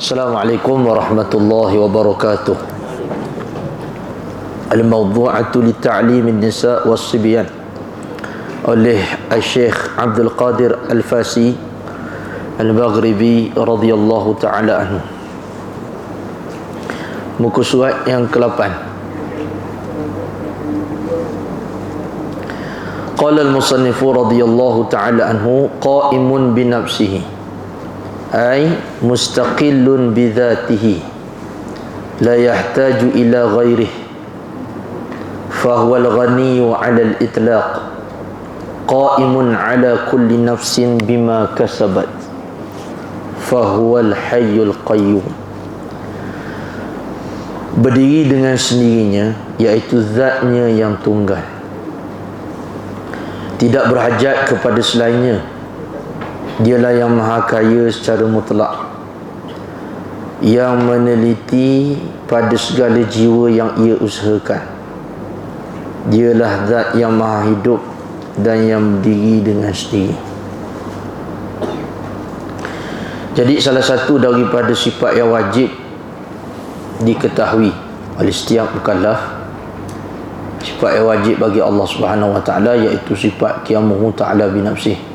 Assalamualaikum warahmatullahi wabarakatuh. Al-mawdu'atu li ta'lim an-nisa' was-sibyan oleh Syekh Abdul Qadir Al-Fasi Al-Maghribi radhiyallahu ta'ala anhu. Muka surat yang ke-8. Qala al-musannifu radhiyallahu ta'ala anhu qa'imun bi nafsihi ay mustaqillun bidhatihi la yahtaju ila ghairihi fahuwa al-ghaniyyu 'ala al-itlaq qa'imun 'ala kulli nafsin bima kasabat fahuwa al-hayyul qayyum. Berdiri dengan sendirinya, iaitu zatnya yang tunggal, tidak berhajat kepada selainnya. Dialah yang maha kaya secara mutlak, yang meneliti pada segala jiwa yang ia usahakan. Dialah zat yang maha hidup dan yang berdiri dengan sendiri. Jadi salah satu daripada sifat yang wajib diketahui oleh setiap mukallaf, sifat yang wajib bagi Allah Subhanahu wa taala, iaitu sifat qiyamuhu ta'ala bi nafsihi,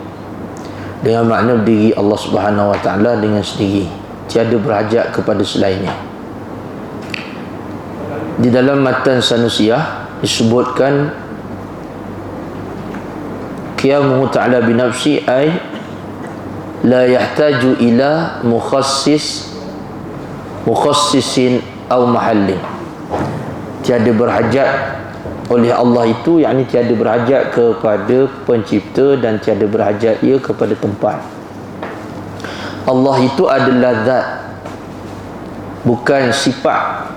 dengan makna diri Allah Subhanahu wa taala dengan sendiri, tiada berhajat kepada selainnya. Di dalam matan Sanusiyah disebutkan qiyamuhu ta'ala bi nafsi ay la yahtaju ila mukhassisin aw mahallin. Tiada berhajat oleh Allah itu, yakni tiada berhajat kepada pencipta dan tiada berhajat ia kepada tempat. Allah itu adalah zat, bukan sifat.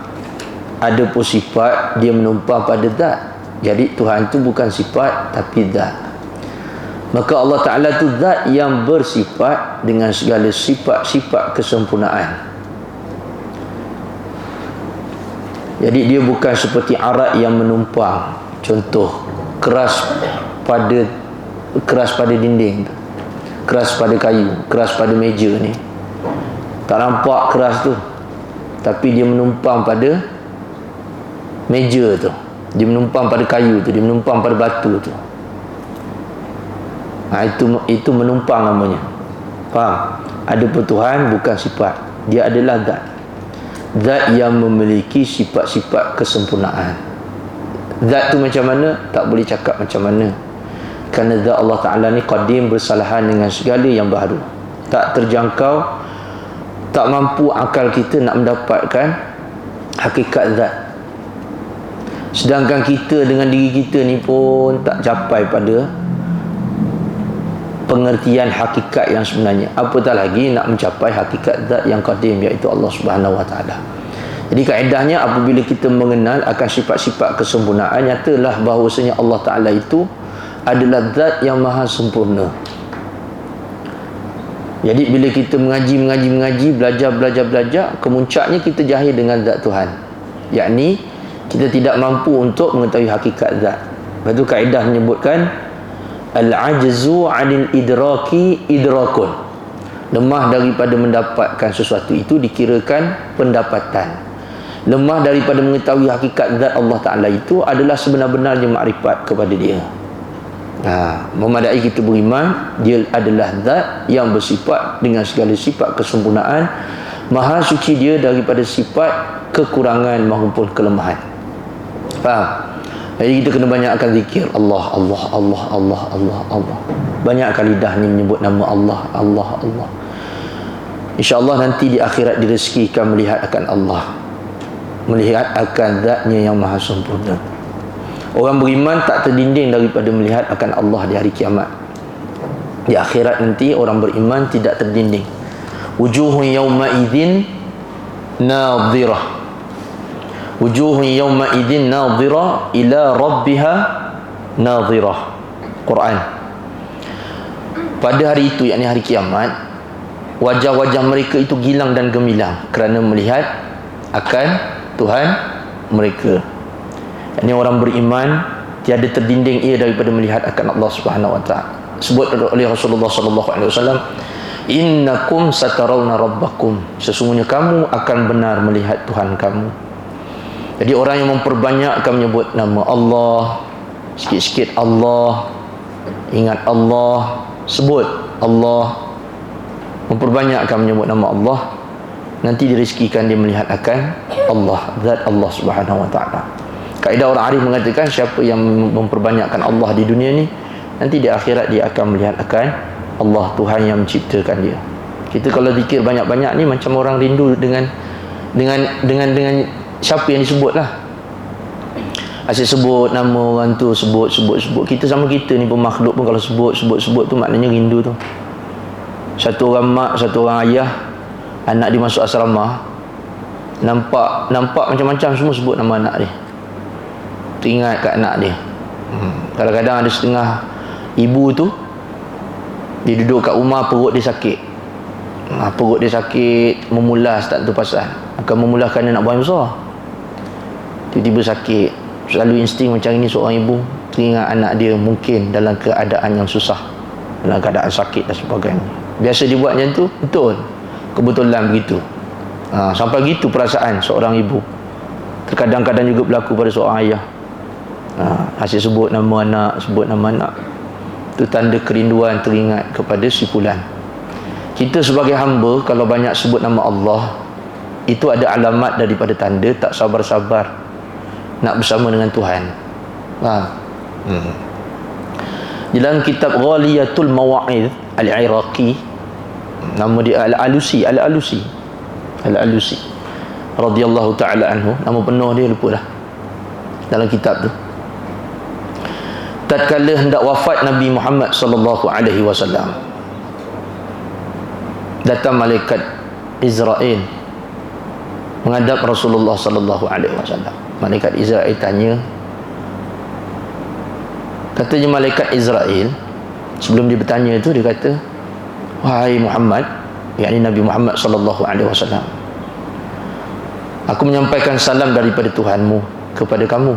Ada pun sifat dia menumpang pada zat. Jadi Tuhan itu bukan sifat tapi zat. Maka Allah Ta'ala itu zat yang bersifat dengan segala sifat-sifat kesempurnaan. Jadi dia bukan seperti arat yang menumpang. Contoh, keras pada dinding tu, keras pada kayu, keras pada meja ni. Tak nampak keras tu, tapi dia menumpang pada meja tu, dia menumpang pada kayu tu, dia menumpang pada batu tu. Itu menumpang namanya. Faham? Adapun Tuhan bukan sifat, dia adalah zat. Zat yang memiliki sifat-sifat kesempurnaan. Zat tu macam mana? Tak boleh cakap macam mana, kerana zat Allah Ta'ala ni qadim, bersalahan dengan segala yang baru, tak terjangkau, tak mampu akal kita nak mendapatkan hakikat zat. Sedangkan kita dengan diri kita ni pun tak capai pada pengertian hakikat yang sebenarnya, apatah lagi nak mencapai hakikat zat yang qadim, iaitu Allah Subhanahu wa taala. Jadi kaedahnya, apabila kita mengenal akan sifat-sifat kesempurnaan, nyatalah bahawasanya Allah Taala itu adalah zat yang maha sempurna. Jadi bila kita mengaji, belajar, kemuncaknya kita jahil dengan zat Tuhan, yakni kita tidak mampu untuk mengetahui hakikat zat. Lepas tu kaedah menyebutkan al-ajzu 'anil idraki idrakun. Lemah daripada mendapatkan sesuatu itu dikirakan pendapatan. Lemah daripada mengetahui hakikat zat Allah Ta'ala itu adalah sebenar-benarnya makrifat kepada dia. Memadai kita beriman dia adalah zat yang bersifat dengan segala sifat kesempurnaan, maha suci dia daripada sifat kekurangan maupun kelemahan. Faham? Jadi kita kena banyakkan zikir Allah, Allah, Allah, Allah, Allah, Allah. Banyakkan lidah ni menyebut nama Allah, Allah, Allah. InsyaAllah nanti di akhirat direzekikan melihat akan Allah, melihat akan zatnya yang maha sempurna. Orang beriman tak terdinding daripada melihat akan Allah di hari kiamat. Di akhirat nanti orang beriman tidak terdinding. Wujuhun yawma idzin nadhirah, wujuhun yawma idzin nadhirah ila rabbiha nadhirah. Quran. Pada hari itu, yakni hari kiamat, wajah-wajah mereka itu gilang dan gemilang kerana melihat akan Tuhan mereka. Yakni orang beriman tiada terdinding ia daripada melihat akan Allah Subhanahu wa taala. Sebut oleh Rasulullah sallallahu alaihi wasallam, Innakum satarawna rabbakum, sesungguhnya kamu akan benar melihat Tuhan kamu. Jadi orang yang memperbanyakkan menyebut nama Allah, sikit-sikit Allah, ingat Allah, sebut Allah, memperbanyakkan menyebut nama Allah, nanti direzekikan dia melihat akan Allah, zat Allah Subhanahu wa taala. Kaedah orang arif mengatakan siapa yang memperbanyakkan Allah di dunia ni, nanti di akhirat dia akan melihat akan Allah, Tuhan yang menciptakan dia. Kita kalau zikir banyak-banyak ni macam orang rindu dengan siapa yang disebut lah. Asyik sebut nama orang tu, sebut. Kita sama kita ni pun makhluk pun kalau sebut tu maknanya rindu tu. Satu orang mak, satu orang ayah, anak dia masuk asrama, nampak macam-macam, semua sebut nama anak dia, teringat kat anak dia. Kadang-kadang ada setengah ibu tu, dia duduk kat rumah, perut dia sakit, memulas, tak tahu pasal, akan memulas kerana nak buang besar, tiba-tiba sakit. Selalu insting macam ini seorang ibu, teringat anak dia mungkin dalam keadaan yang susah, dalam keadaan sakit dan sebagainya. Biasa dia buat macam tu, betul, kebetulan begitu. Sampai gitu perasaan seorang ibu. Terkadang-kadang juga berlaku pada seorang ayah. Asyik sebut nama anak, itu tanda kerinduan, teringat kepada si fulan. Kita sebagai hamba kalau banyak sebut nama Allah, itu ada alamat daripada tanda tak sabar-sabar nak bersama dengan Tuhan. Dalam kitab Ghaliyatul Mawa'idh Al-Iraqi, nama dia Al-Alusi radhiyallahu ta'ala anhu, nama penuh dia lupa dah dalam kitab tu. Tatkala hendak wafat Nabi Muhammad sallallahu alaihi wasallam, datang malaikat Israel menghadap Rasulullah sallallahu alaihi wasallam. Malaikat Israel tanya, katanya malaikat Israel sebelum dia bertanya itu, dia kata, wahai Muhammad, yakni Nabi Muhammad sallallahu alaihi wasallam, aku menyampaikan salam daripada Tuhanmu kepada kamu.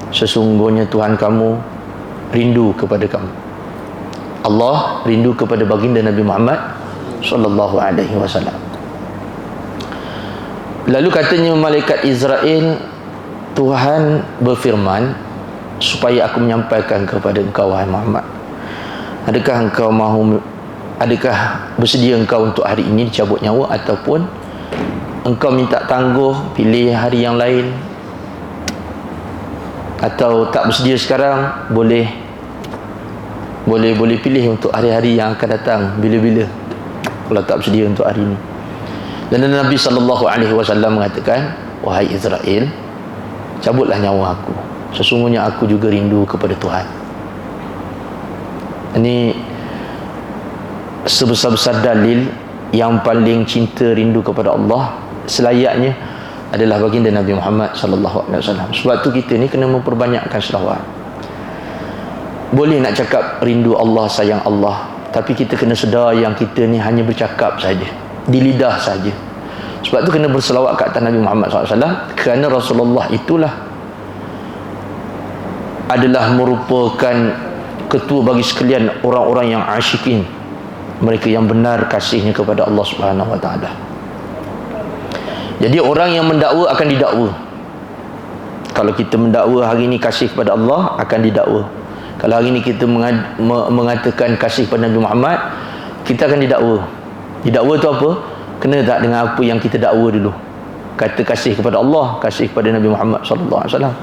Sesungguhnya Tuhan kamu rindu kepada kamu. Allah rindu kepada baginda Nabi Muhammad sallallahu alaihi wasallam. Lalu katanya malaikat Israel, Tuhan berfirman supaya aku menyampaikan kepada engkau, wahai Muhammad, adakah bersedia engkau untuk hari ini dicabut nyawa, ataupun engkau minta tangguh pilih hari yang lain, atau tak bersedia sekarang, boleh pilih untuk hari-hari yang akan datang, bila-bila, kalau tak bersedia untuk hari ini. Dan Nabi sallallahu alaihi wasallam mengatakan, wahai Israel, cabutlah nyawa aku, sesungguhnya aku juga rindu kepada Tuhan. Ini sebesar-besar dalil yang paling cinta rindu kepada Allah selayaknya adalah baginda Nabi Muhammad sallallahu alaihi wasallam. Sebab tu kita ni kena memperbanyakkan selawat. Boleh nak cakap rindu Allah, sayang Allah, tapi kita kena sedar yang kita ni hanya bercakap saja, di lidah saja. Sebab tu kena berselawat ke atas Nabi Muhammad SAW, kerana Rasulullah itulah adalah merupakan ketua bagi sekalian orang-orang yang asyikin, mereka yang benar kasihnya kepada Allah Subhanahu wa taala. Jadi orang yang mendakwa akan didakwa. Kalau kita mendakwa hari ini kasih kepada Allah, akan didakwa. Kalau hari ini kita mengatakan kasih kepada Nabi Muhammad, kita akan didakwa. Didakwa tu apa? Kena tak dengan apa yang kita dakwa dulu. Kata kasih kepada Allah, kasih kepada Nabi Muhammad sallallahu alaihi wasallam.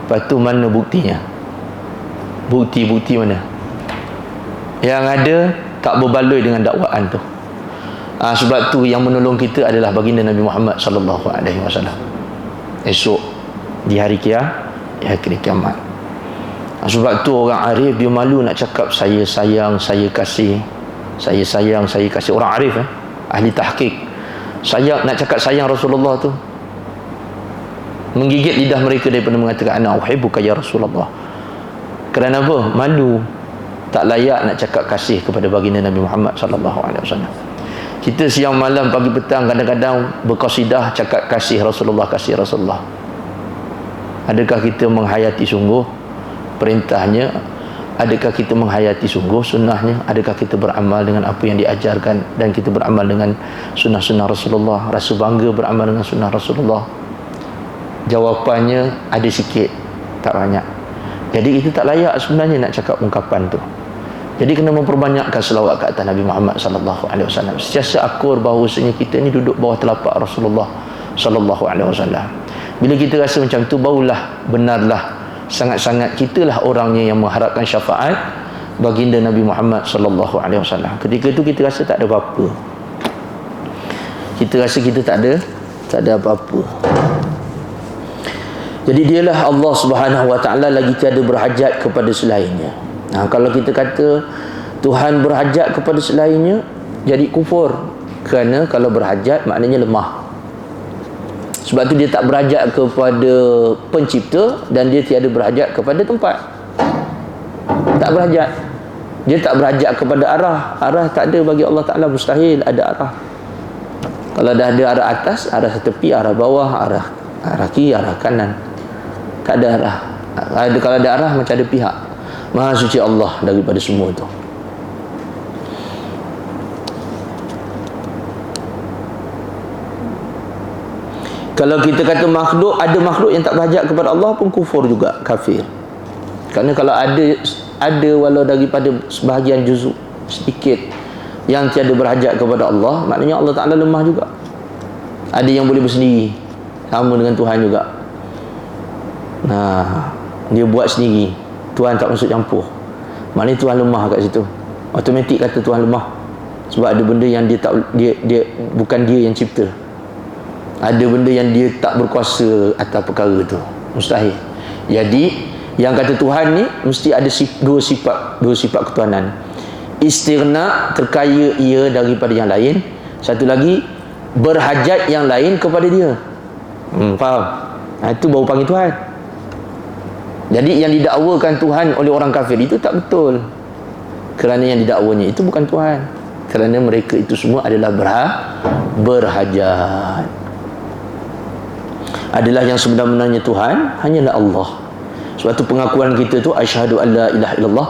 Lepas tu mana buktinya? Bukti-bukti mana? Yang ada tak berbaloi dengan dakwaan tu. Sebab tu yang menolong kita adalah baginda Nabi Muhammad sallallahu alaihi wasallam. Esok di hari kiamat. Sebab tu orang arif dia malu nak cakap saya sayang, saya kasih. Saya sayang, saya kasih. Orang arif ahli tahqiq, sayang, nak cakap sayang Rasulullah tu menggigit lidah mereka daripada mengatakan ana uhibbuka ya Rasulullah. Kerana apa? Malu, tak layak nak cakap kasih kepada baginda Nabi Muhammad sallallahu alaihi wasallam. Kita siang malam pagi petang kadang-kadang berqasidah cakap kasih Rasulullah, kasih Rasulullah. Adakah kita menghayati sungguh perintahnya? Adakah kita menghayati sungguh sunnahnya? Adakah kita beramal dengan apa yang diajarkan dan kita beramal dengan sunnah-sunnah Rasulullah? Rasa bangga beramal dengan sunnah Rasulullah? Jawapannya ada sikit, tak banyak. Jadi itu tak layak sebenarnya nak cakap ungkapan tu. Jadi kena memperbanyakkan selawat ke atas Nabi Muhammad sallallahu alaihi wasallam. Sentiasa akur bahawasanya kita ni duduk bawah telapak Rasulullah sallallahu alaihi wasallam. Bila kita rasa macam tu, barulah benarlah sangat-sangat kitalah orangnya yang mengharapkan syafaat baginda Nabi Muhammad sallallahu alaihi wasallam. Ketika itu kita rasa tak ada apa-apa. Kita rasa kita tak ada apa-apa. Jadi dialah Allah Subhanahu wa taala, lagi tiada berhajat kepada selainnya. Kalau kita kata Tuhan berhajat kepada selainnya, jadi kufur. Kerana kalau berhajat maknanya lemah. Sebab tu dia tak berhajat kepada pencipta dan dia tiada berhajat kepada tempat. Tak berhajat. Dia tak berhajat kepada arah. Arah tak ada bagi Allah Ta'ala, mustahil ada arah. Kalau dah ada arah atas, arah tepi, arah bawah, arah kiri, arah kanan. Tak ada arah. Kalau ada arah, macam ada pihak. Maha suci Allah daripada semua itu. Kalau kita kata makhluk, ada makhluk yang tak berhajat kepada Allah pun kufur juga, kafir. Kerana kalau ada walau daripada sebahagian juzuk sedikit yang tiada berhajat kepada Allah, maknanya Allah Ta'ala lemah juga. Ada yang boleh bersendiri, sama dengan Tuhan juga. Dia buat sendiri, Tuhan tak masuk campur, maknanya Tuhan lemah kat situ. Automatik kata Tuhan lemah. Sebab ada benda yang dia bukan dia yang cipta. Ada benda yang dia tak berkuasa atas perkara tu, mustahil. Jadi yang kata Tuhan ni mesti ada dua sifat ketuhanan. Istighna, terkaya ia daripada yang lain. Satu lagi, berhajat yang lain kepada dia. Faham? Itu baru panggil Tuhan. Jadi yang didakwakan Tuhan oleh orang kafir itu tak betul. Kerana yang didakwanya itu bukan Tuhan. Kerana mereka itu semua adalah berhajat. Adalah yang sebenarnya Tuhan hanyalah Allah. Sebab tu pengakuan kita tu asyhadu an la ilaha illallah,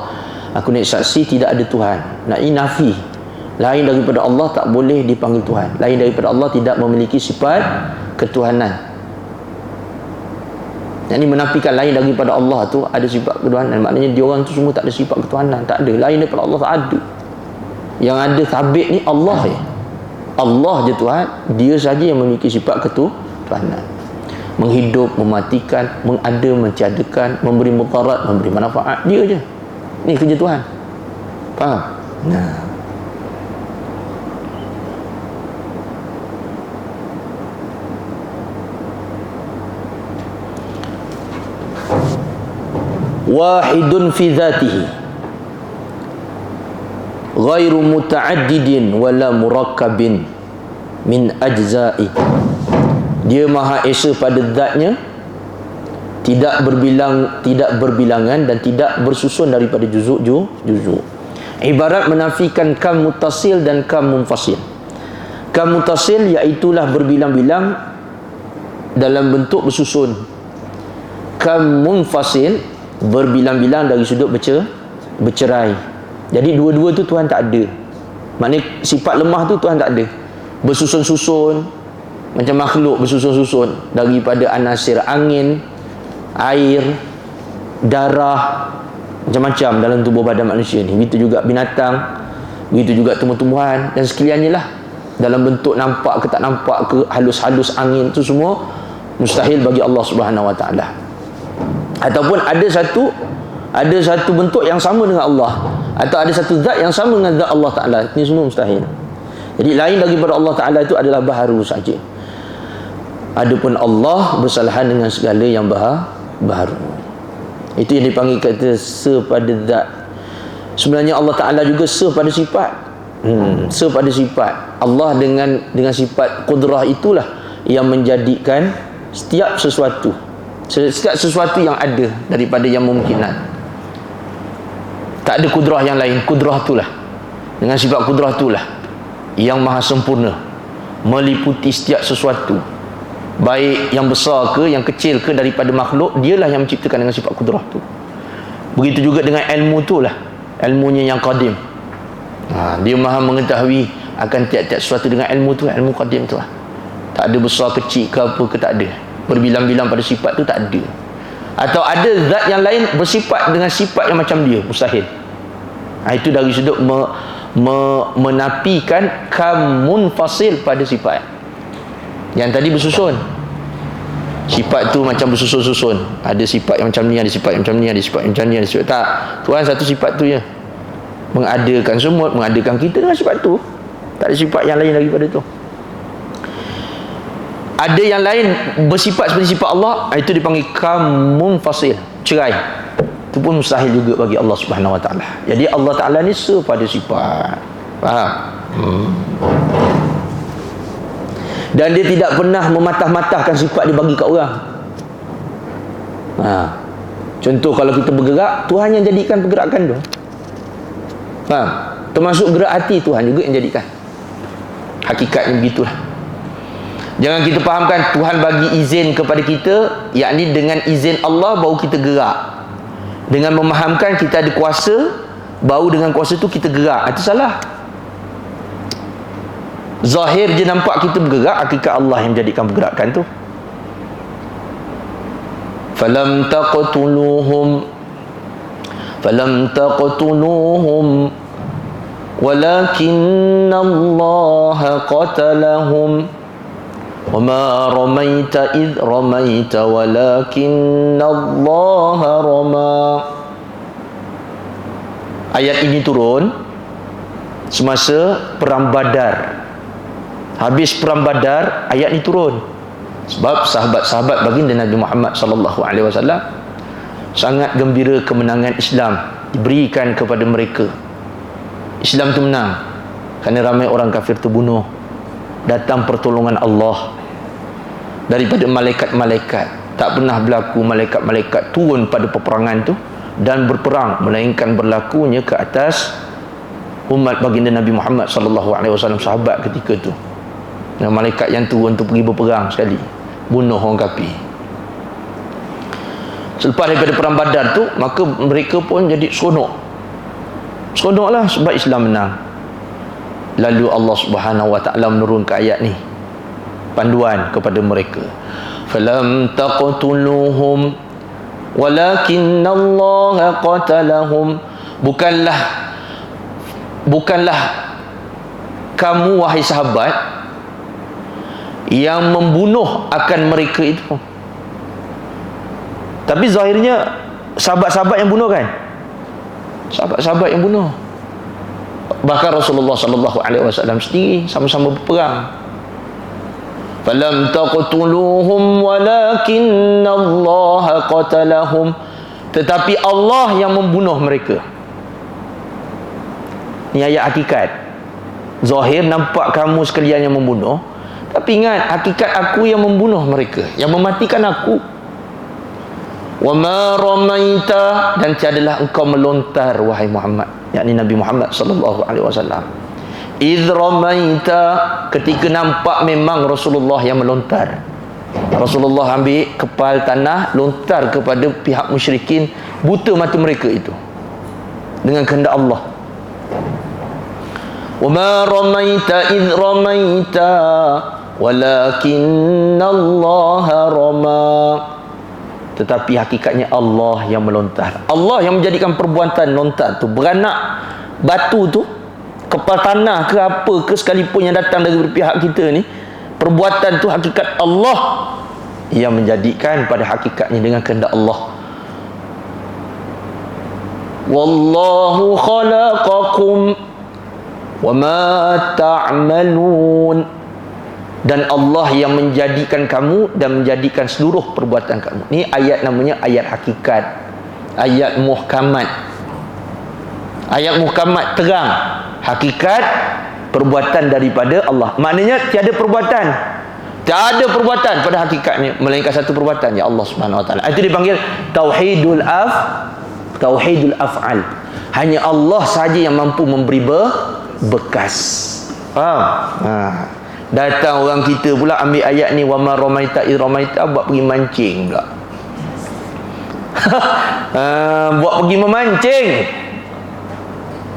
aku ni saksi tidak ada Tuhan. Nak nafi, lain daripada Allah tak boleh dipanggil Tuhan. Lain daripada Allah tidak memiliki sifat ketuhanan. Yang ni menafikan lain daripada Allah tu ada sifat ketuhanan. Maknanya dia orang tu semua tak ada sifat ketuhanan, tak ada. Lain daripada Allah tak ada. Yang ada sabit ni Allah je. Allah je Tuhan, dia saja yang memiliki sifat ketuhanan. Menghidup, mematikan, mengada, mentiadakan, memberi mudarat, memberi manfaat, dia je. Ni kerja Tuhan. Faham? Wahidun fi dhatihi ghairu muta'addidin wala murakkabin min ajza'i. Dia Maha Esa pada zatnya, tidak berbilangan dan tidak bersusun daripada juzuk. Ibarat menafikan kam muttasil dan kam munfasil. Kam muttasil iaitulah berbilang-bilang dalam bentuk bersusun. Kam munfasil berbilang-bilang dari sudut bercerai. Jadi dua-dua tu Tuhan tak ada. Maknanya sifat lemah tu Tuhan tak ada. Bersusun-susun, macam makhluk bersusun-susun daripada anasir angin, air, darah, macam-macam dalam tubuh badan manusia ni. Begitu juga binatang, begitu juga tumbuh-tumbuhan dan sekaliannya lah. Dalam bentuk nampak ke tak nampak ke, halus-halus angin tu semua mustahil bagi Allah Subhanahu Wa Taala. Ataupun ada satu bentuk yang sama dengan Allah, atau ada satu zat yang sama dengan zat Allah Ta'ala. Ini semua mustahil. Jadi lain daripada Allah Ta'ala itu adalah baharu saja. Adapun Allah bersalahan dengan segala yang baharu. Itu yang dipanggil kata sepada zat. Sebenarnya Allah Ta'ala juga sepada sifat. Sepada sifat. Allah dengan sifat kudrah itulah yang menjadikan setiap sesuatu yang ada daripada yang mungkinan. Tak ada kudrah yang lain. Kudrah itulah, dengan sifat kudrah itulah yang maha sempurna, meliputi setiap sesuatu, baik yang besar ke yang kecil ke daripada makhluk. Dialah yang menciptakan dengan sifat kudrah tu. Begitu juga dengan ilmu tu lah, ilmunya yang qadim. Dia maha mengetahui akan tiap-tiap sesuatu dengan ilmu tu, ilmu qadim tu lah. Tak ada besar kecil ke apa ke, tak ada. Berbilang-bilang pada sifat tu, tak ada. Atau ada zat yang lain bersifat dengan sifat yang macam dia, mustahil. Itu dari sudut menafikan munfasil pada sifat. Yang tadi bersusun, sifat tu macam bersusun-susun. Ada sifat yang macam ni, ada sifat yang macam ni, ada sifat yang macam ni, ada sifat. Tak, Tuhan satu sifat tu je. Mengadakan semut, mengadakan kita dengan sifat tu. Tak ada sifat yang lain daripada tu. Ada yang lain bersifat seperti sifat Allah, itu dipanggil munfasil, cerai. Itu pun mustahil juga bagi Allah Subhanahu Wa Taala. Jadi Allah Taala ni sepada sifat. Faham? Dan dia tidak pernah mematah-matahkan sifat dia bagi kat orang. Contoh kalau kita bergerak, Tuhan yang jadikan pergerakan tu. Faham? Termasuk gerak hati, Tuhan juga yang jadikan. Hakikatnya begitulah. Jangan kita fahamkan Tuhan bagi izin kepada kita, yakni dengan izin Allah baru kita gerak. Dengan memahamkan kita ada kuasa, baru dengan kuasa tu kita gerak. Itu salah. Zahir je nampak kita bergerak, hakikat Allah yang menjadikan pergerakan tu. Falam taqtuluhum walakinna Allah qatalahum wama ramaita idh ramaita walakinna Allah rama. Ayat ini turun semasa perang Badar. Habis perang Badar, ayat ini turun. Sebab sahabat-sahabat baginda Nabi Muhammad sallallahu alaihi wasallam sangat gembira kemenangan Islam diberikan kepada mereka. Islam tu menang kerana ramai orang kafir terbunuh. Datang pertolongan Allah daripada malaikat-malaikat. Tak pernah berlaku malaikat-malaikat turun pada peperangan tu dan berperang, melainkan berlakunya ke atas umat baginda Nabi Muhammad sallallahu alaihi wasallam, sahabat ketika tu. Dan malaikat yang turun tu pergi berperang sekali, bunuh orang kafir. Selepas daripada perang Badar tu, maka mereka pun jadi seronoklah sebab Islam menang. Lalu Allah Subhanahu Wa Taala menurunkan ayat ni, panduan kepada mereka. Falam taqtuluhum walakinna Allah qatalahum. Bukanlah kamu wahai sahabat yang membunuh akan mereka itu, tapi zahirnya sahabat-sahabat yang bunuh kan? Sahabat-sahabat yang bunuh. Bahkan Rasulullah sallallahu alaihi wasallam sendiri sama-sama berperang. Falam taqtuluhum walakinna Allah qatalahum. Tetapi Allah yang membunuh mereka. Ini ayat hakikat. Zahir nampak kamu sekalian yang membunuh, tapi ingat hakikat aku yang membunuh mereka, yang mematikan aku. Wa ma ramaita, dan tiadalah engkau melontar wahai Muhammad, yakni Nabi Muhammad sallallahu alaihi wasallam. Idh ramaita, ketika nampak memang Rasulullah yang melontar. Rasulullah ambil kepal tanah, lontar kepada pihak musyrikin, buta mata mereka itu dengan kehendak Allah. Wa ma ramaita idh ramaita walakinna Allah rama. Tetapi hakikatnya Allah yang melontar. Allah yang menjadikan perbuatan lontar tu, beranak batu tu, kepal tanah ke apa ke sekalipun yang datang dari pihak kita ni, perbuatan tu hakikat Allah yang menjadikan pada hakikatnya dengan kehendak Allah. Wallahu khalaqakum wama ta'malun. Dan Allah yang menjadikan kamu dan menjadikan seluruh perbuatan kamu. Ni ayat namanya ayat hakikat, ayat muhkamat. Ayat muhkamat terang hakikat perbuatan daripada Allah. Maknanya tiada perbuatan pada hakikatnya melainkan satu perbuatan, ya Allah Subhanahu Wa Taala. Itu dipanggil tauhidul af'al. Hanya Allah saja yang mampu memberi bekas. Faham? Datang orang kita pula ambil ayat ni, wa ma ramaita id ramaita, buat pergi mancing pula. Buat pergi memancing.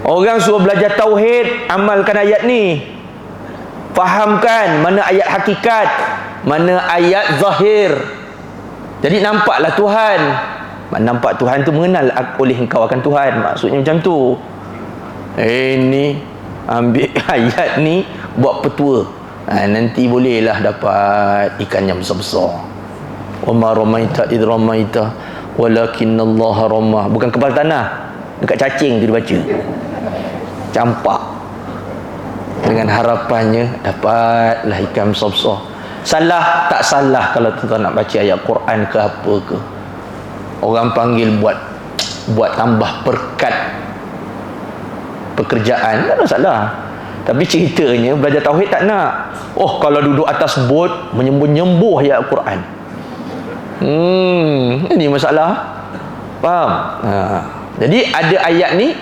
Orang suruh belajar tauhid, amalkan ayat ni. Fahamkan mana ayat hakikat, mana ayat zahir. Jadi nampaklah Tuhan. Nampak Tuhan tu mengenal oleh engkau akan Tuhan. Maksudnya macam tu. Ni ambil ayat ni buat petua. Nanti bolehlah dapat ikan yang besar-besar. Wa ma ramaita id ramaita walakinallaha ramah. Bukan kepala tanah, dekat cacing tu dibaca. Campak. Dengan harapannya dapatlah ikan besar-besar. Salah tak salah kalau tuan nak baca ayat Quran ke apa ke. Orang panggil buat tambah perkat pekerjaan, tak ada salah. Tapi ceritanya belajar tauhid tak nak. Kalau duduk atas bot menyembuh-nyembuh ayat Quran. Ini masalah. Faham? Jadi ada ayat ni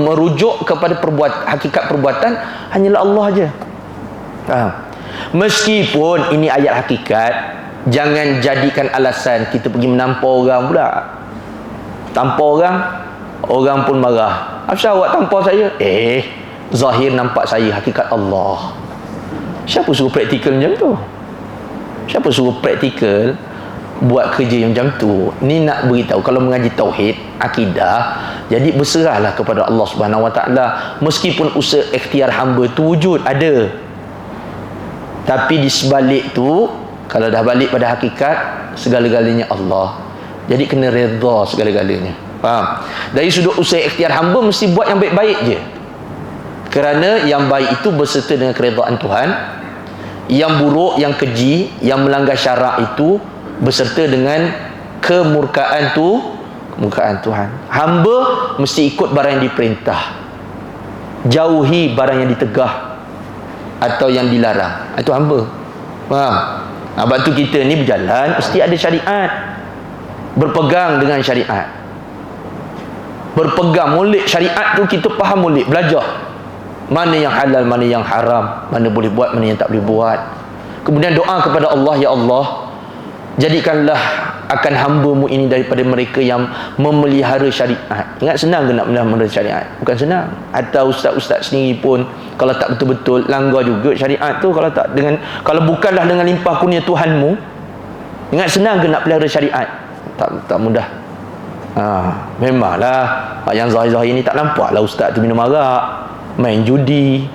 merujuk kepada hakikat perbuatan hanyalah Allah aja. Faham? Meskipun ini ayat hakikat, jangan jadikan alasan kita pergi menampar orang pula. Tampar orang pun marah. Apa awak tampar saya? Zahir nampak saya, hakikat Allah. Siapa suruh praktikal macam tu? Siapa suruh praktikal buat kerja yang macam tu? Ni nak beritahu kalau mengaji tauhid, akidah, jadi berserahlah kepada Allah Subhanahu Wa Taala. Meskipun usaha ikhtiar hamba tu wujud, ada. Tapi di sebalik tu, kalau dah balik pada hakikat, segala-galanya Allah. Jadi kena redha segala-galanya. Faham? Dari sudut usaha ikhtiar hamba mesti buat yang baik-baik je. Kerana yang baik itu berserta dengan keredaan Tuhan. Yang buruk, yang keji, yang melanggar syarak itu berserta dengan kemurkaan Tuhan. Hamba mesti ikut barang yang diperintah, jauhi barang yang ditegah atau yang dilarang. Itu hamba. Faham? Sebab tu kita ni berjalan mesti ada syariat. Berpegang dengan syariat. Berpegang molek syariat tu, kita faham molek, belajar mana yang halal, mana yang haram, mana boleh buat, mana yang tak boleh buat. Kemudian doa kepada Allah, ya Allah, jadikanlah akan hamba-Mu ini daripada mereka yang memelihara syariat. Ingat, senang ke nak memelihara syariat? Bukan senang. Atau ustaz-ustaz sendiri pun kalau tak betul-betul langgar juga syariat tu, kalau bukanlah dengan limpah kurnia Tuhanmu. Ingat, senang ke nak pelihara syariat? Tak mudah. Memanglah yang zahir-zahir ni tak nampaklah ustaz tu minum arak, main judi,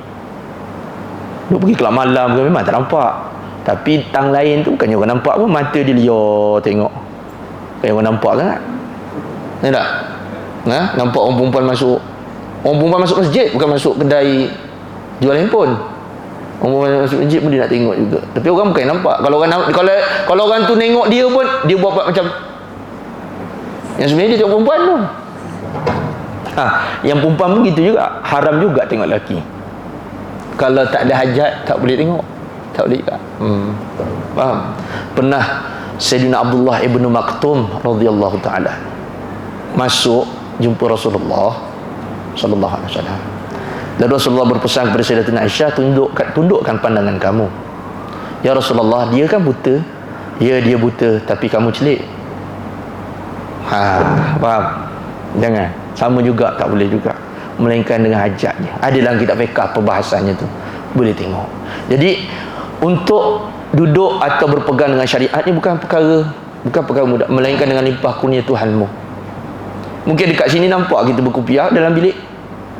duk pergi kelab malam ke, memang tak nampak. Tapi tang lain tu bukannya orang nampak pun, mata dia liar tengok. Orang nampak kan? Ya tak? Nampak orang perempuan masuk masjid, bukan masuk kedai jual handphone. Orang perempuan masuk masjid pun dia nak tengok juga. Tapi orang bukan nampak. Kalau orang tu tengok dia pun, dia buat macam yang sebenarnya dia tengok perempuan tu. Yang perempuan pun gitu juga. Haram juga tengok lelaki. Kalau tak ada hajat, tak boleh tengok. Tak boleh juga. Faham? Pernah Sayyidina Abdullah ibn Maktum radhiyallahu ta'ala masuk jumpa Rasulullah sallallahu alaihi wasallam. Dan Rasulullah berpesan kepada Sayyidatina Aisyah, tundukkan pandangan kamu. Ya Rasulullah, dia kan buta. Ya, dia buta, tapi kamu celik. Faham? Jangan. Sama juga, tak boleh juga. Melainkan dengan hajatnya. Ada dalam kitab fiqh perbahasannya tu. Boleh tengok. Jadi, untuk duduk atau berpegang dengan syariat ni bukan perkara mudah. Melainkan dengan limpah kurnia Tuhanmu. Mungkin dekat sini nampak kita berkupiah dalam bilik.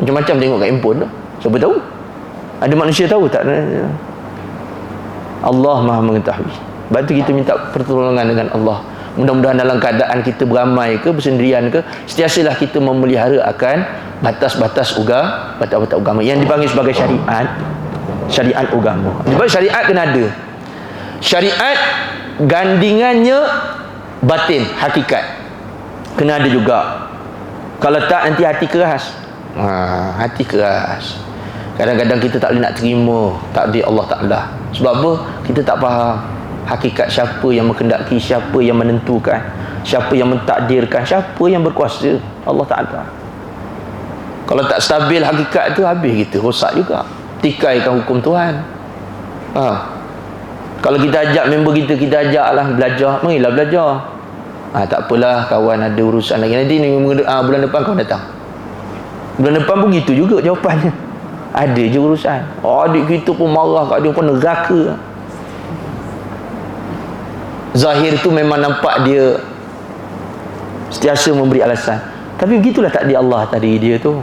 Macam-macam tengok kat handphone tu. Siapa tahu? Ada manusia tahu tak? Allah Maha mengetahui. Sebab tu kita minta pertolongan dengan Allah. Mudah-mudahan dalam keadaan kita beramai ke, bersendirian ke, sentiasalah kita memelihara akan batas-batas batas-batas agama yang dipanggil sebagai syariat agama. Sebab syariat kena ada. Syariat gandingannya batin, hakikat. Kena ada juga. Kalau tak, nanti hati keras. Hati keras. Kadang-kadang kita tak boleh nak terima takdir Allah Ta'ala. Sebab apa? Kita tak faham hakikat siapa yang menghendaki, siapa yang menentukan, siapa yang mentakdirkan, siapa yang berkuasa. Allah Ta'ala. Kalau tak stabil hakikat tu, habis kita, rosak juga. Tikaikan hukum Tuhan. Kalau kita ajak member kita ajaklah belajar, marilah belajar. Tak apalah, kawan ada urusan lagi, nanti bulan depan kau datang. Bulan depan pun gitu juga jawapannya. Ada je urusan. Adik kita pun marah kat dia pun neraka. Zahir tu memang nampak dia sentiasa memberi alasan, tapi begitulah takdir Allah tadi dia tu.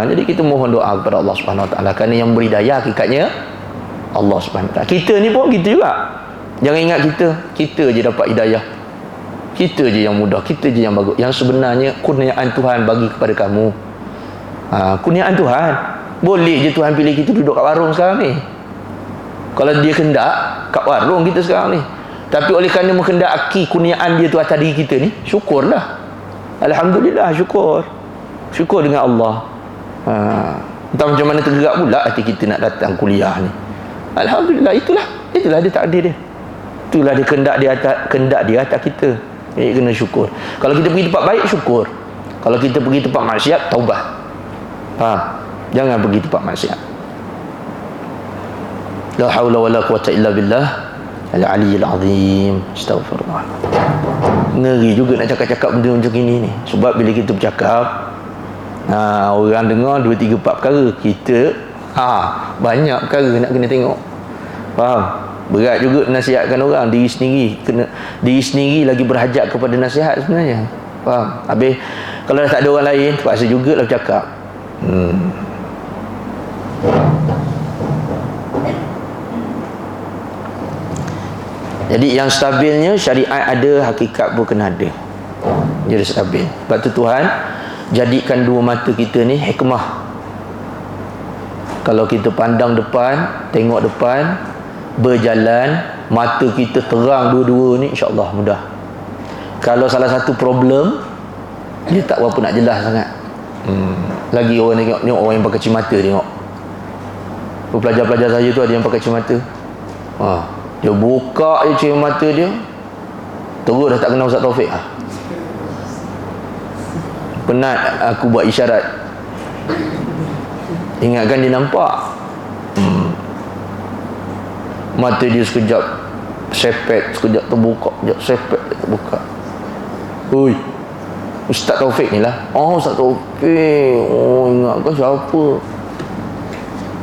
Jadi kita mohon doa kepada Allah Subhanahu Wa Taala, kerana yang beri daya hakikatnya Allah Subhanahu Wa Taala. Kita ni pun gitu juga. Jangan ingat kita je dapat hidayah, kita je yang mudah, kita je yang bagus. Yang sebenarnya kurniaan Tuhan bagi kepada kamu. Kurniaan Tuhan. Boleh je Tuhan pilih kita duduk kat warung sekarang ni. Kalau dia kendak, kat warung kita sekarang ni. Tapi oleh kerana menghendaki kurniaan dia tu atas diri kita ni, syukurlah. Alhamdulillah, syukur dengan Allah. Entah macam mana tergerak pula hati kita nak datang kuliah ni. Alhamdulillah, itulah dia takdir dia. Itulah dia kehendak dia atas kita. Jadi kena syukur. Kalau kita pergi tempat baik, syukur. Kalau kita pergi tempat maksiat, taubat. Jangan pergi tempat maksiat. La haula wala quwata illa billah al-aliyyil azim. Astaghfirullah. Ngeri juga nak cakap-cakap benda macam ini ni. Sebab bila kita bercakap, orang dengar 2, 3, 4 perkara. Kita banyak perkara nak kena tengok. Faham? Berat juga nasihatkan orang. Diri sendiri lagi berhajat kepada nasihat sebenarnya. Faham? Habis kalau dah tak ada orang lain, terpaksa jugalah bercakap. Jadi yang stabilnya syariat ada, hakikat pun kena ada. Jadi stabil. Sebab tu Tuhan jadikan dua mata kita ni hikmah. Kalau kita pandang depan, tengok depan, berjalan, mata kita terang dua-dua ni, insya-Allah mudah. Kalau salah satu problem, dia tak berapa nak jelas sangat. Lagi orang tengok orang yang pakai cimata, tengok pelajar-pelajar saya tu ada yang pakai cimata. Dia buka je cimata dia, terus dah tak kenal Ustaz Taufik. Penat aku buat isyarat, ingatkan dia nampak. Mata dia sekejap sepet, sekejap terbuka, sekejap sepet, terbuka. Oi, Ustaz Taufik ni lah. Ustaz Taufik. Ingatkan siapa?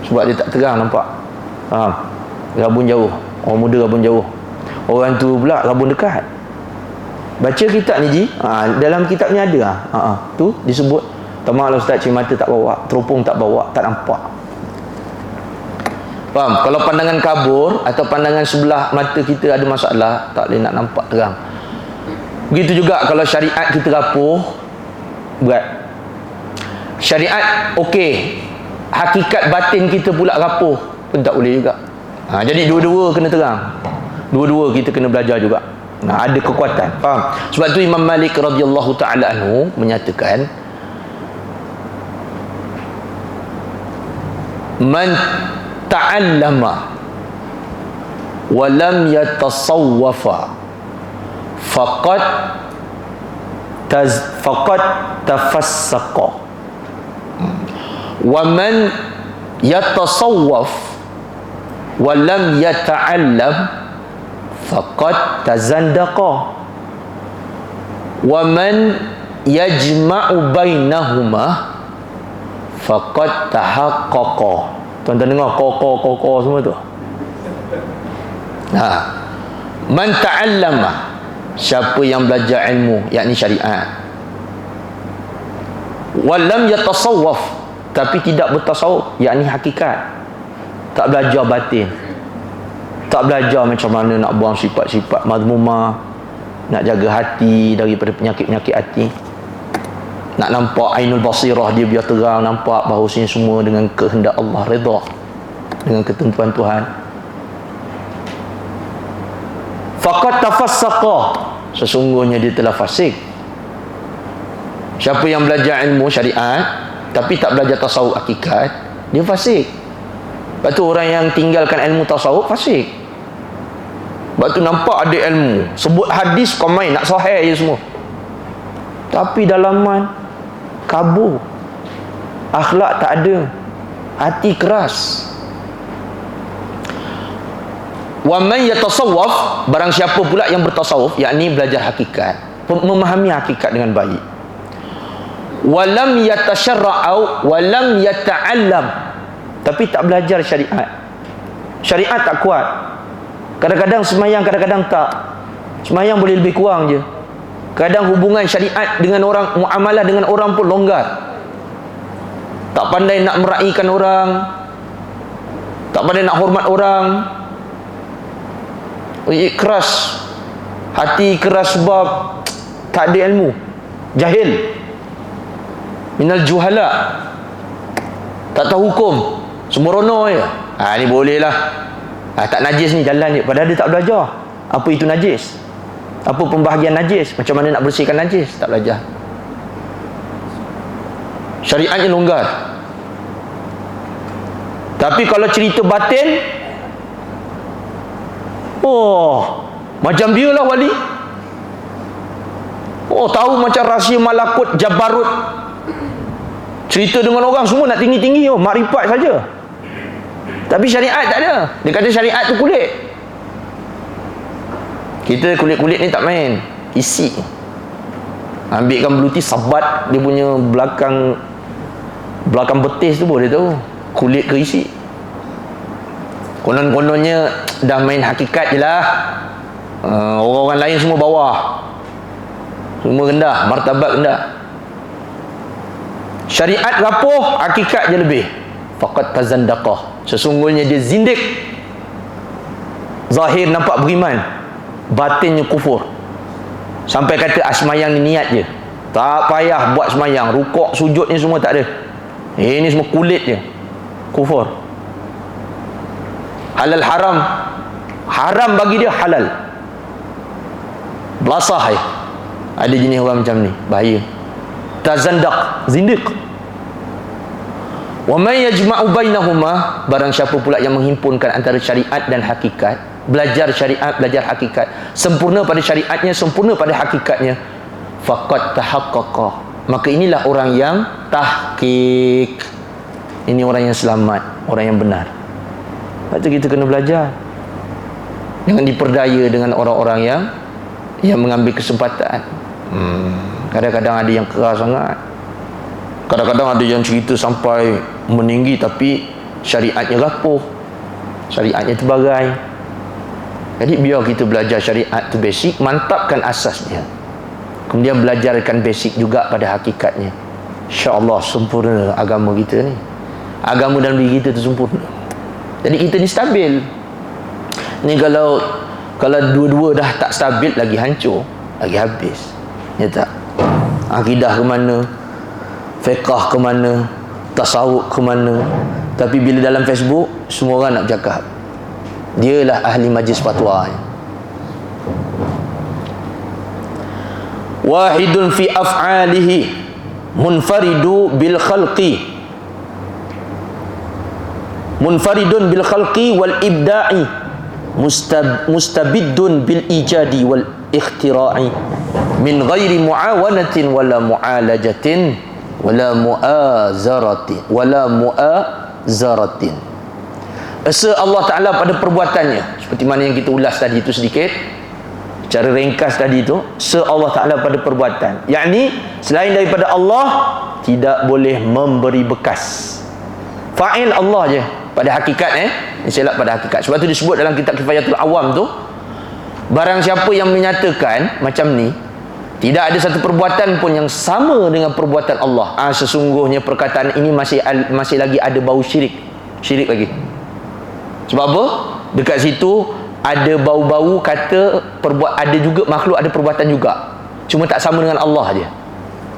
Sebab dia tak terang nampak. Rabun jauh. Orang muda rabun jauh. Orang tu pula rabun dekat. Baca kitab ni Ji. Dalam kitab ni ada. Tu disebut, maaf Ustaz, cimata tak bawa, teropong tak bawa, tak nampak. Faham? Kalau pandangan kabur atau pandangan sebelah mata kita ada masalah, tak boleh nak nampak terang. Begitu juga kalau syariat kita rapuh, berat. Syariat okey, hakikat batin kita pula rapuh, pun tak boleh juga. Jadi dua-dua kena terang. Dua-dua kita kena belajar juga. Ada kekuatan. Faham? Sebab tu Imam Malik radhiyallahu taala anhu menyatakan, man ta'allama wa lam yatasawwafa faqad tafassaqa wa man yatasawwaf wa lam yata'allam faqad tazandaqa wa man yajma'u bainahuma faqad tahaqqaqa. Tuan-tuan dengar koko semua tu. Man ta'allama, siapa yang belajar ilmu, yakni syariat, walam yatasawwaf, tapi tidak bertasawuf, yakni hakikat, tak belajar batin, tak belajar macam mana nak buang sifat-sifat mazmumah, nak jaga hati daripada penyakit-penyakit hati, nak nampak ainul basirah dia biar terang, nampak bahawasanya semua dengan kehendak Allah, redha dengan ketentuan Tuhan. Faqad tafassaqa, sesungguhnya dia telah fasik. Siapa yang belajar ilmu syariat tapi tak belajar tasawuf hakikat, dia fasik. Sebab tu orang yang tinggalkan ilmu tasawuf fasik. Sebab tu nampak ada ilmu, sebut hadis kau main nak sahih je semua, tapi dalaman kabur, akhlak tak ada, hati keras. Wa man yatasawwaf, barang siapa pula yang bertasawuf, yakni belajar hakikat, memahami hakikat dengan baik. Walam yatasharra'u walam yata'allam, tapi tak belajar syariat. Syariat tak kuat. Kadang-kadang semayang, kadang-kadang tak. Semayang boleh lebih kurang je. Kadang hubungan syariat dengan orang, muamalah dengan orang pun longgar. Tak pandai nak meraihkan orang, tak pandai nak hormat orang. Keras, hati keras sebab tak ada ilmu, jahil, minal juhala, tak tahu hukum, sembrono je. Ni boleh lah, tak najis ni, jalan je. Padahal dia tak belajar apa itu najis, apa pembahagian najis, macam mana nak bersihkan najis, tak belajar. Syariatnya longgar. Tapi kalau cerita batin, macam dia lah wali. Tahu macam rahsia malakut, jabarut. Cerita dengan orang semua nak tinggi-tinggi, makrifat saja. Tapi syariat tak ada. Dia kata syariat tu kulit. Kita kulit-kulit ni tak main, isi. Ambilkan beluti, sabat dia punya belakang betis tu pun dia tahu kulit ke isi. Konon-kononnya dah main hakikat je lah. Orang-orang lain semua bawah, semua rendah, martabat rendah. Syariat rapuh, hakikat je lebih. Faqad tazandaqah, sesungguhnya dia zindik. Zahir nampak beriman, batinnya kufur. Sampai kata semayang ni niat je, tak payah buat semayang, rukuk sujud ni semua tak ada. Ini semua kulit je, kufur. Halal haram, haram bagi dia halal. Belasah ya. Ada jenis orang macam ni, bahaya. Tazandaq, zindiq. Wa man yajma'u bainahuma, barang siapa pula yang menghimpunkan antara syariat dan hakikat, belajar syariat, belajar hakikat, sempurna pada syariatnya, sempurna pada hakikatnya, faqad tahaqqaqa, maka inilah orang yang tahqiq. Ini orang yang selamat, orang yang benar. Lepas tu kita kena belajar. Jangan diperdaya dengan orang-orang yang mengambil kesempatan. Kadang-kadang ada yang keras sangat. Kadang-kadang ada yang cerita sampai meninggi tapi syariatnya rapuh, syariatnya terbagai. Jadi biar kita belajar syariat tu basic, mantapkan asasnya, kemudian belajarkan basic juga pada hakikatnya. InsyaAllah sempurna agama kita ni. Agama dan diri kita tu sempurna. Jadi kita ni stabil. Ni kalau dua-dua dah tak stabil, lagi hancur, lagi habis. Ya tak? Akidah ke mana, fiqah ke mana, tasawuf ke mana. Tapi bila dalam Facebook, semua orang nak bercakap dialah ahli majlis fatwa. Wahidun fi af'alihi munfaridu bil khalqi, munfaridun bil khalqi wal ibda'i, mustabiddun bil ijadi wal ikhtira'i, min ghairi muawanatin wala mu'alajatin wala mu'azaratin wala mu'azaratin. Esa Allah Ta'ala pada perbuatannya, seperti mana yang kita ulas tadi itu sedikit, cara ringkas tadi itu, se Allah Ta'ala pada perbuatan, yakni selain daripada Allah tidak boleh memberi bekas. Fa'il Allah je pada hakikat, silap pada hakikat. Sebab tu disebut dalam kitab Kifayatul Awam tu, barang siapa yang menyatakan macam ni, tidak ada satu perbuatan pun yang sama dengan perbuatan Allah, sesungguhnya perkataan ini masih lagi ada bau syirik lagi. Sebab apa? Dekat situ ada bau-bau kata ada juga makhluk ada perbuatan juga, cuma tak sama dengan Allah je.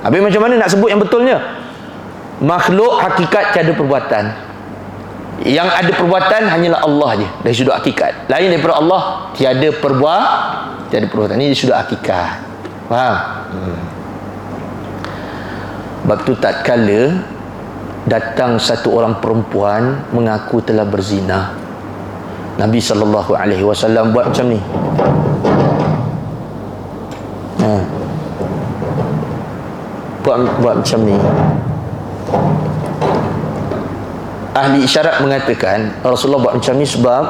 Habis macam mana nak sebut yang betulnya? Makhluk hakikat tiada perbuatan, yang ada perbuatan hanyalah Allah je dari sudut hakikat. Lain daripada Allah tiada perbuatan. Ini dari sudut hakikat. Faham? Sebab tu tatkala datang satu orang perempuan mengaku telah berzina, Nabi SAW buat macam ni. Buat macam ni. Ahli isyarat mengatakan Rasulullah buat macam ni sebab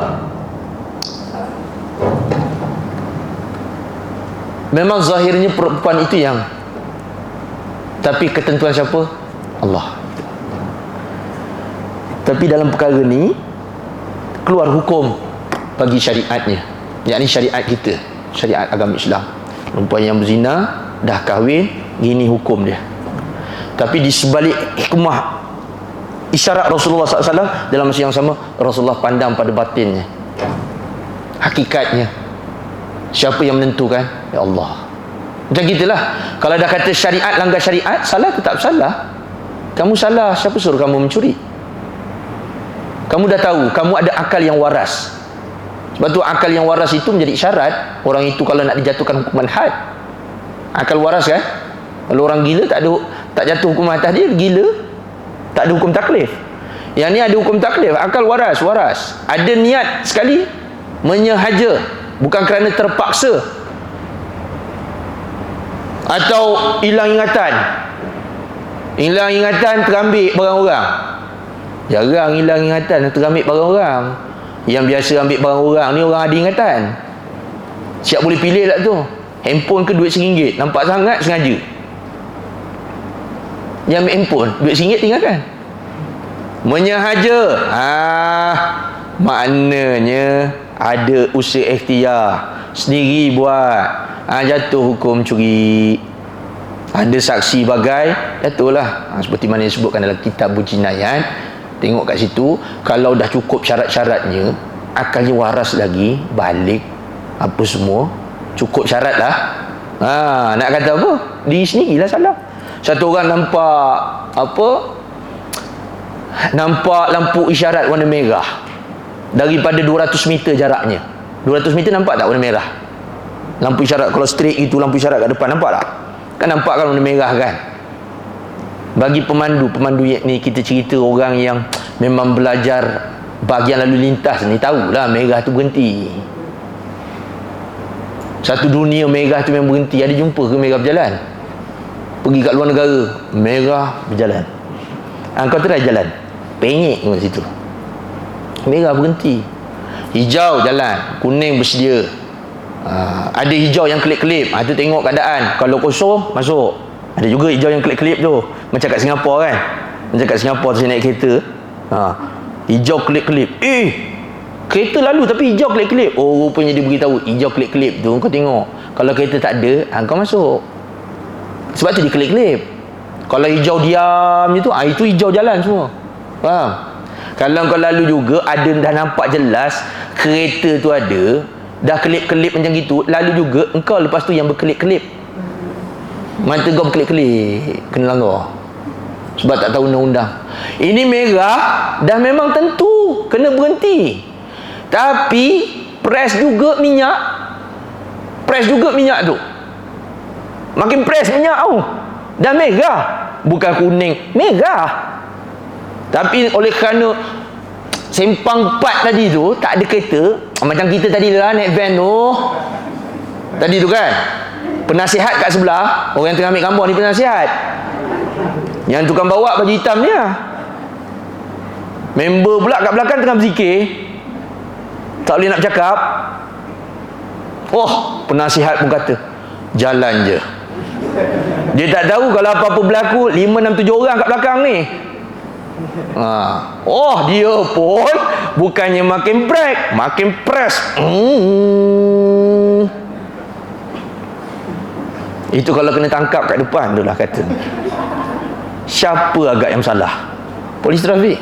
Memang zahirnya perempuan itu yang, tapi ketentuan siapa? Allah. Tapi dalam perkara ni keluar hukum bagi syariatnya, yakni syariat kita, syariat agama Islam. Perempuan yang berzina dah kahwin, gini hukum dia. Tapi di sebalik hikmah isyarat Rasulullah SAW, dalam masa yang sama Rasulullah pandang pada batinnya, hakikatnya. Siapa yang menentukan? Ya Allah. Macam gitulah. Kalau dah kata syariat langgar syariat, salah tetap salah. Kamu salah, siapa suruh kamu mencuri? Kamu dah tahu, kamu ada akal yang waras. Sebab tu akal yang waras itu menjadi syarat orang itu kalau nak dijatuhkan hukuman had. Akal waras kan? Kalau orang gila tak jatuh hukuman atas dia, gila, tak ada hukum taklif. Yang ni ada hukum taklif, akal waras. Ada niat sekali menyehaja, bukan kerana terpaksa atau hilang ingatan. Hilang ingatan terambil barang orang. Jarang hilang ingatan terambil barang orang. Yang biasa ambil barang orang ni orang ada ingatan. Siap boleh pilih lah tu. Handphone ke duit RM1, nampak sangat sengaja. Yang ambil handphone, duit RM1 tinggalkan. Menyehaja, maknanya ada usaha ikhtiar, sendiri buat, jatuh hukum curi. Ada saksi bagai, jatuhlah. Seperti mana disebutkan dalam kitab Jinayat. Tengok kat situ, kalau dah cukup syarat-syaratnya, akalnya waras lagi, balik apa semua, cukup syarat lah. Nak kata apa? Diri sendirilah salah. Satu orang nampak lampu isyarat warna merah daripada 200 meter jaraknya. 200 meter nampak tak warna merah? Lampu isyarat kalau straight itu, lampu isyarat kat depan, nampak tak? Kan nampak kan warna merah kan? Bagi pemandu ni, kita cerita orang yang memang belajar bahagian lalu lintas ni, tahulah merah tu berhenti. Satu dunia merah tu memang berhenti. Ada jumpa ke merah berjalan? Pergi kat luar negara, merah berjalan. Kau try jalan, pengek kat situ, merah berhenti. Hijau jalan, kuning bersedia. Ada hijau yang kelip-kelip, tu tengok keadaan. Kalau kosong, masuk. Ada juga hijau yang kelip-kelip tu, macam kat Singapura kan. Macam kat Singapura tu saya naik kereta, hijau kelip-kelip, kereta lalu tapi hijau kelip-kelip. Oh, rupanya dia beritahu hijau kelip-kelip tu kau tengok. Kalau kereta tak ada, kau masuk. Sebab tu dia kelip-kelip. Kalau hijau diam je tu, itu hijau jalan semua. Faham? Kalau kau lalu juga, ada dah nampak jelas kereta tu ada, dah kelip-kelip macam gitu, lalu juga engkau lepas tu yang berkelip-kelip. Mata kau berkelip-kelip, kena langgar. Sebab tak tahu undang-undang. Ini merah, dah memang tentu kena berhenti. Tapi press juga minyak. Tu makin press minyak tu, dah merah. Bukan kuning, merah. Tapi oleh kerana sempang 4 tadi tu tak ada kereta, macam kita tadi lah naik van tu tadi tu kan, penasihat kat sebelah, orang yang tengah ambil gambar ni penasihat, yang tukang bawa baju hitam ni lah. Member pula kat belakang tengah berzikir, tak boleh nak bercakap. Penasihat pun kata jalan je. Dia tak tahu kalau apa-apa berlaku 5, 6, 7 orang kat belakang ni. Dia pun bukannya makin break, makin press. Itu kalau kena tangkap kat depan tu lah kata. Siapa agak yang salah? Polis trafik.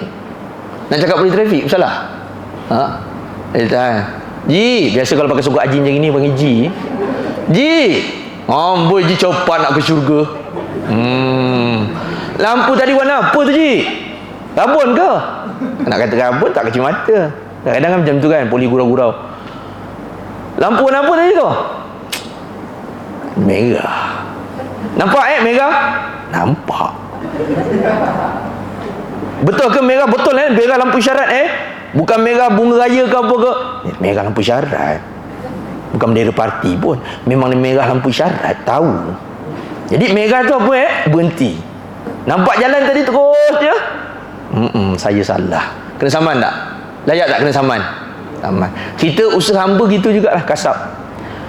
Nak cakap polis trafik salah? Ji, biasa kalau pakai sokok haji macam ni panggil Ji. Ji, amboi Ji cepat nak ke syurga. Lampu tadi warna apa tu Ji? Rabun ke? Nak kata rabun tak kecil mata. Kadang-kadang kan macam tu kan, polis gurau-gurau. Lampu warna apa tadi tu? Merah. Nampak merah? Nampak. Betul ke merah? Betul merah lampu isyarat bukan merah bunga raya ke apa ke. Merah lampu isyarat. Bukan bendera parti pun, memang merah lampu isyarat, tahu. Jadi merah tu apa berhenti. Nampak jalan tadi terus je. Saya salah. Kena saman tak? Layak tak kena saman? Saman. Kita usaha hamba gitu jugalah, kasap.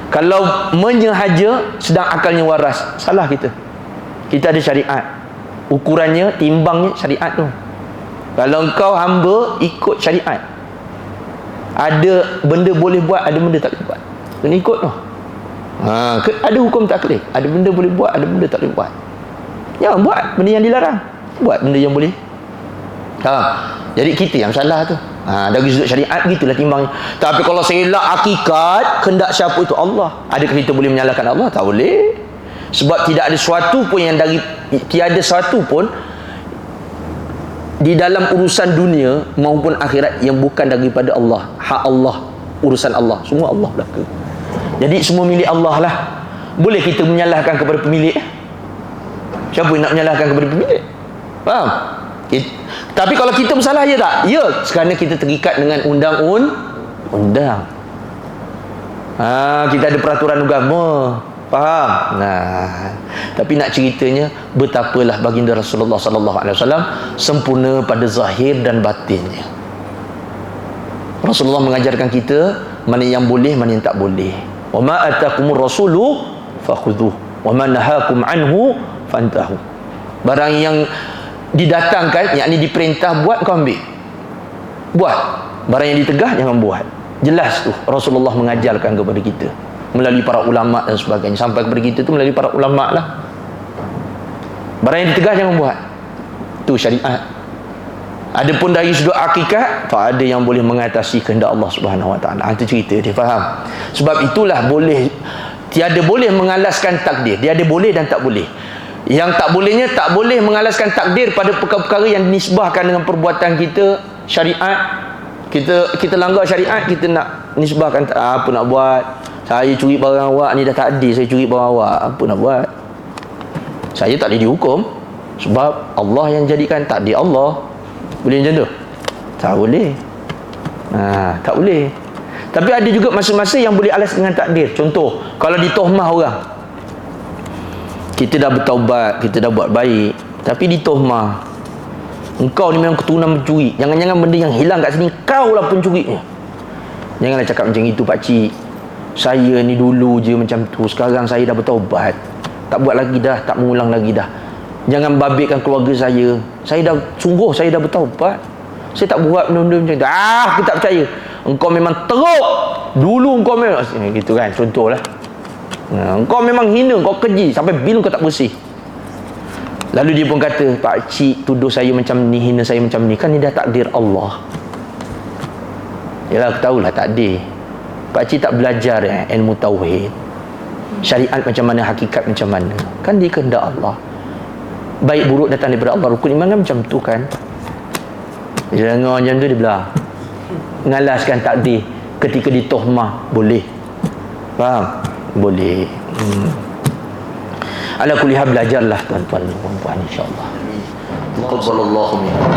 Kalau menyehaja sedang akalnya waras, salah kita. Kita ada syariat, ukurannya, timbangnya syariat tu. Kalau engkau hamba ikut syariat, ada benda boleh buat, ada benda tak boleh buat, kena ikut tu. Ada hukum taklif, ada benda boleh buat, ada benda tak boleh buat. Jangan buat benda yang dilarang, buat benda yang boleh. Jadi kita yang salah tu. Dari sudut syariat gitulah timbangnya. Tapi kalau selak hakikat, kehendak siapa itu Allah. Adakah kita boleh menyalahkan Allah? Tak boleh. Sebab tidak ada sesuatu pun yang tiada sesuatu pun di dalam urusan dunia maupun akhirat yang bukan daripada Allah. Hak Allah, urusan Allah, semua Allah belaka. Jadi semua milik Allah lah. Boleh kita menyalahkan kepada pemilik? Siapa yang nak menyalahkan kepada pemilik? Faham? Tapi kalau kita bersalah, ya tak? Ya, kerana kita terikat dengan undang-undang. Kita ada peraturan agama. Faham? Tapi nak ceritanya, betapalah baginda Rasulullah sallallahu alaihi wasallam sempurna pada zahir dan batinnya. Rasulullah mengajarkan kita mana yang boleh, mana yang tak boleh. Wa ma atakumur rasulu fakhudhuh wa ma nahakum anhu fantahu. Barang yang didatangkan, yakni diperintah buat, kau ambil, buat. Barang yang ditegah, jangan buat. Jelas tu Rasulullah mengajarkan kepada kita melalui para ulama dan sebagainya. Sampai kepada kita tu melalui para ulama lah. Barang yang ditegah, jangan buat. Tu syariat. Adapun dari sudut hakikat, tak ada yang boleh mengatasi kehendak Allah Subhanahu Wa Taala. Itu cerita dia, faham? Sebab itulah boleh, tiada boleh mengalaskan takdir. Dia ada boleh dan tak boleh. Yang tak bolehnya, tak boleh mengalaskan takdir pada perkara-perkara yang dinisbahkan dengan perbuatan kita, syariat. Kita langgar syariat, kita nak nisbahkan, apa nak buat? Saya curi barang awak ni dah takdir, saya curi barang awak, apa nak buat? Saya tak boleh dihukum sebab Allah yang jadikan, takdir Allah. Boleh macam tu? Tak boleh. Tak boleh. Tapi ada juga masa-masa yang boleh alas dengan takdir. Contoh, kalau ditohmah orang, kita dah bertaubat, kita dah buat baik, tapi ditohmah, engkau ni memang keturunan pencuri, jangan-jangan benda yang hilang kat sini kau lah pencurinya. Janganlah cakap macam itu, pakcik. Saya ni dulu je macam tu, sekarang saya dah bertaubat, tak buat lagi dah, tak mengulang lagi dah. Jangan babitkan keluarga saya. Saya dah, sungguh saya dah bertaubat, saya tak buat benda-benda macam tu. Aku tak percaya. Engkau memang teruk, dulu engkau memang gitu kan, contohlah. Kau memang hina, kau keji, sampai bila kau tak bersih. Lalu dia pun kata, pakcik tuduh saya macam ni, hina saya macam ni, kan ni dah takdir Allah. Yalah, aku tahulah takdir. Pakcik tak belajar ilmu tauhid, syariat macam mana, hakikat macam mana, kan dia kehendak Allah. Baik buruk datang daripada Allah. Rukun iman kan macam tu kan. Dia dengar macam tu, dia belah ngalaskan takdir ketika ditohmah. Boleh, faham? Boleh. Ala kulli hal, belajarlah tuan-tuan dan puan-puan, insya-Allah. Taqabbalallahu minkum.